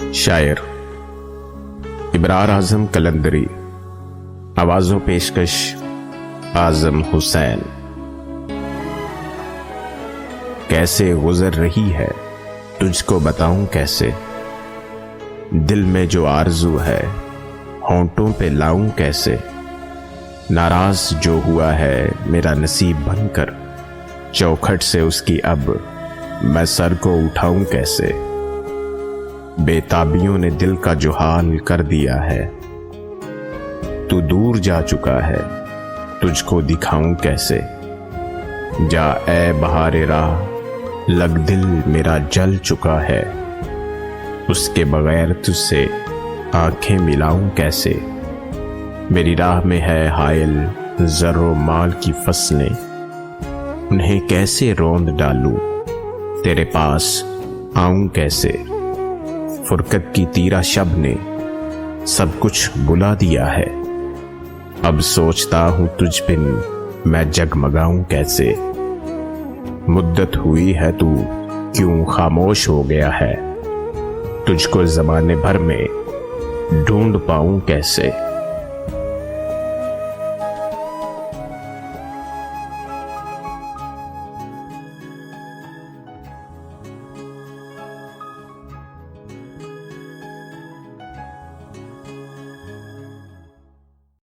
शायर इब्रार आजम कलंदरी, आवाजों पेशकश आजम हुसैन। कैसे गुजर रही है तुझको बताऊं कैसे, दिल में जो आरज़ू है होंठों पे लाऊं कैसे। नाराज जो हुआ है मेरा नसीब बनकर, चौखट से उसकी अब मैं सर को उठाऊं कैसे। बेताबियों ने दिल का जो हाल कर दिया है, तू दूर जा चुका है तुझको दिखाऊं कैसे। जा ए बहारे राह लग दिल मेरा जल चुका है, उसके बगैर तुझसे आंखें मिलाऊं कैसे। मेरी राह में है हायल जर्रो माल की फसलें, उन्हें कैसे रौंद डालूं तेरे पास आऊं कैसे। फुरकत की तीरा शब ने सब कुछ बुला दिया है, अब सोचता हूं तुझ बिन मैं जगमगाऊं कैसे। मुद्दत हुई है तू क्यों खामोश हो गया है, तुझको ज़माने भर में ढूंढ पाऊं कैसे।